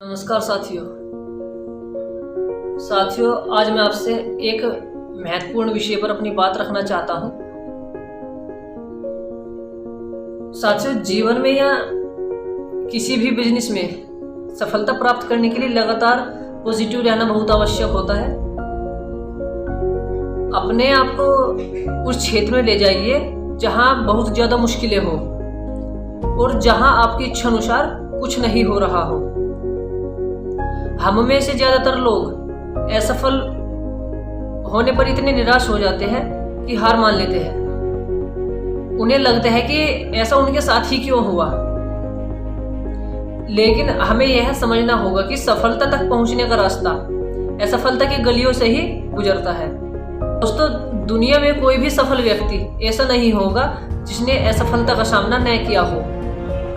नमस्कार साथियों, आज मैं आपसे एक महत्वपूर्ण विषय पर अपनी बात रखना चाहता हूं। साथियों, जीवन में या किसी भी बिजनेस में सफलता प्राप्त करने के लिए लगातार पॉजिटिव रहना बहुत आवश्यक होता है। अपने आप को उस क्षेत्र में ले जाइए जहां बहुत ज़्यादा मुश्किलें हो और जहां आपकी इच्छा अनुसार कुछ नहीं हो रहा हो। हम में से ज़्यादातर लोग असफल होने पर इतने निराश हो जाते हैं कि हार मान लेते हैं। उन्हें लगता है कि ऐसा उनके साथ ही क्यों हुआ। लेकिन हमें यह समझना होगा कि सफलता तक पहुंचने का रास्ता असफलता की गलियों से ही गुजरता है। दोस्तों, दुनिया में कोई भी सफल व्यक्ति ऐसा नहीं होगा जिसने असफलता का सामना न किया हो।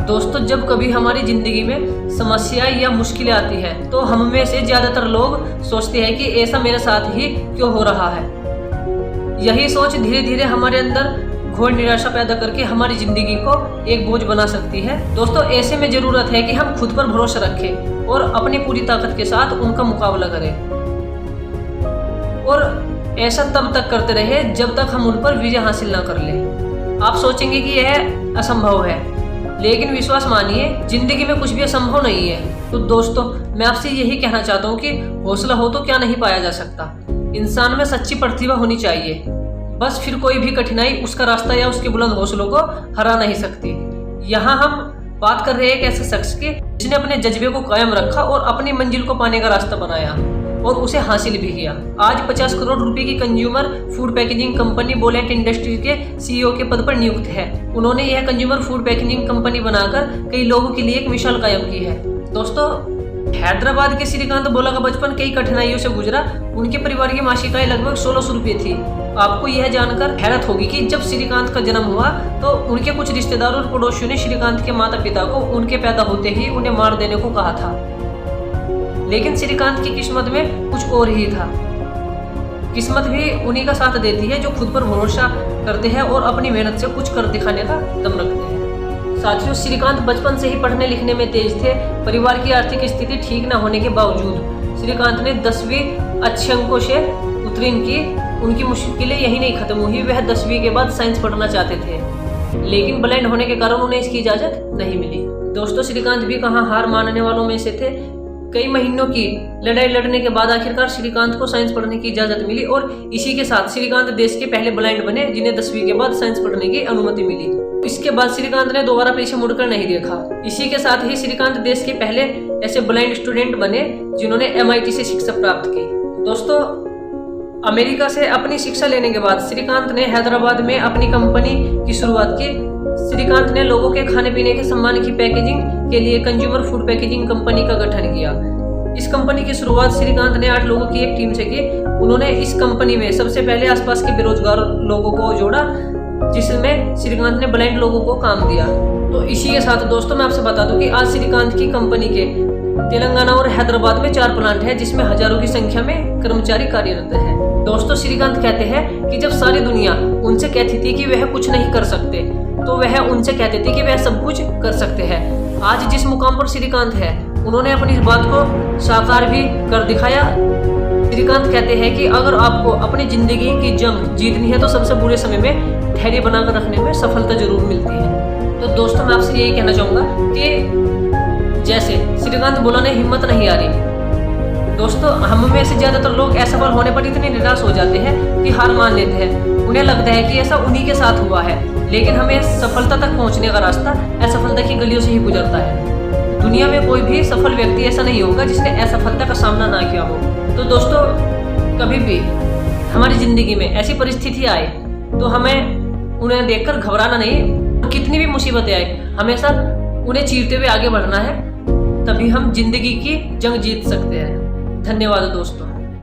दोस्तों, जब कभी हमारी जिंदगी में समस्याएं या मुश्किलें आती हैं तो हम में से ज्यादातर लोग सोचते हैं कि ऐसा मेरे साथ ही क्यों हो रहा है। यही सोच धीरे धीरे हमारे अंदर घोर निराशा पैदा करके हमारी जिंदगी को एक बोझ बना सकती है। दोस्तों, ऐसे में जरूरत है कि हम खुद पर भरोसा रखें और अपनी पूरी ताकत के साथ उनका मुकाबला करें, और ऐसा तब तक करते रहे जब तक हम उन पर विजय हासिल ना कर लें। आप सोचेंगे कि यह असंभव है, लेकिन विश्वास मानिए, जिंदगी में कुछ भी असंभव नहीं है। तो दोस्तों, मैं आपसे यही कहना चाहता हूँ कि हौसला हो तो क्या नहीं पाया जा सकता। इंसान में सच्ची प्रतिभा होनी चाहिए, बस फिर कोई भी कठिनाई उसका रास्ता या उसके बुलंद हौसलों को हरा नहीं सकती। यहाँ हम बात कर रहे हैं एक ऐसे शख्स की जिसने अपने जज्बे को कायम रखा और अपनी मंजिल को पाने का रास्ता बनाया और उसे हासिल भी किया। आज 50 करोड़ रुपए की consumer food packaging company Bolent industries के सीईओ के पद पर नियुक्त है। उन्होंने यह कंज्यूमर फूड पैकेजिंग कंपनी बनाकर कई लोगों के लिए एक मिसाल कायम की है। दोस्तों, हैदराबाद के श्रीकांत बोला का बचपन कई कठिनाइयों से गुजरा। उनके परिवार की मासिक आय लगभग 1600 रुपये थी। आपको यह जानकर हैरत होगी कि जब श्रीकांत का जन्म हुआ तो उनके कुछ रिश्तेदारों और पड़ोसियों ने श्रीकांत के माता पिता को उनके पैदा होते ही उन्हें मार देने को कहा था। लेकिन श्रीकांत की किस्मत में कुछ और ही था। किस्मत भी उन्हीं का साथ देती है जो खुद पर भरोसा करते हैं और अपनी मेहनत से कुछ कर दिखाने का दम रखते हैं। साथियों, श्रीकांत बचपन से ही पढ़ने लिखने में तेज थे। परिवार की आर्थिक स्थिति ठीक न होने के बावजूद श्रीकांत ने 10वीं अच्छे अंकों से उत्तीर्ण की। उनकी मुश्किलें यही नहीं खत्म हुई, वह 10वीं के बाद साइंस पढ़ना चाहते थे, लेकिन ब्लाइंड होने के कारण उन्हें इसकी इजाजत नहीं मिली। दोस्तों, श्रीकांत भी कहाँ हार मानने वालों में से थे। कई महीनों की लड़ाई लड़ने के बाद आखिरकार श्रीकांत को साइंस पढ़ने की इजाजत मिली और इसी के साथ श्रीकांत देश के पहले ब्लाइंड बने जिन्हें 10वीं के बाद साइंस पढ़ने की अनुमति मिली। इसके बाद श्रीकांत ने दोबारा पीछे मुड़कर नहीं देखा। इसी के साथ ही श्रीकांत देश के पहले ऐसे ब्लाइंड स्टूडेंट बने जिन्होंने MIT से शिक्षा प्राप्त की। दोस्तों, अमेरिका से अपनी शिक्षा लेने के बाद श्रीकांत ने हैदराबाद में अपनी कंपनी की शुरुआत की। श्रीकांत ने लोगों के खाने पीने के सामान की पैकेजिंग के लिए कंज्यूमर फूड पैकेजिंग कंपनी का गठन किया। इस कंपनी की शुरुआत श्रीकांत ने 8 लोगों की एक टीम से की। उन्होंने इस कंपनी में सबसे पहले आसपास के बेरोजगार लोगों को जोड़ा, जिसमें श्रीकांत ने ब्लाइंड लोगों को काम दिया। तो इसी के साथ दोस्तों, मैं आपसे बता दूं कि आज श्रीकांत की कंपनी के तेलंगाना और हैदराबाद में 4 प्लांट है, जिसमें हजारों की संख्या में कर्मचारी कार्यरत है। दोस्तों, श्रीकांत कहते हैं कि जब सारी दुनिया उनसे कहती थी कि वह कुछ नहीं कर सकते, तो वह उनसे कहते थे कि वह सब कुछ कर सकते हैं। आज जिस मुकाम पर श्रीकांत है, उन्होंने अपनी इस बात को साकार भी कर दिखाया। श्रीकांत कहते हैं कि अगर आपको अपनी जिंदगी की जंग जीतनी है तो सबसे बुरे समय में धैर्य बनाकर रखने में सफलता जरूर मिलती है। तो दोस्तों, मैं आपसे यही कहना चाहूँगा कि जैसे श्रीकांत बोला ने हिम्मत नहीं आ रही। दोस्तों, हम में से ज्यादातर लोग असफल होने पर इतने निराश हो जाते हैं कि हार मान लेते हैं। उन्हें लगता है कि ऐसा उन्हीं के साथ हुआ है, लेकिन हमें सफलता तक पहुंचने का रास्ता असफलता की गलियों से ही गुजरता है। दुनिया में कोई भी सफल व्यक्ति ऐसा नहीं होगा जिसने असफलता का सामना ना किया हो। तो दोस्तों, कभी भी हमारी जिंदगी में ऐसी परिस्थिति आए तो हमें उन्हें देखकर घबराना नहीं। कितनी भी मुसीबतें आए, हमेशा उन्हें चीरते हुए आगे बढ़ना है, तभी हम जिंदगी की जंग जीत सकते हैं। धन्यवाद दोस्तों।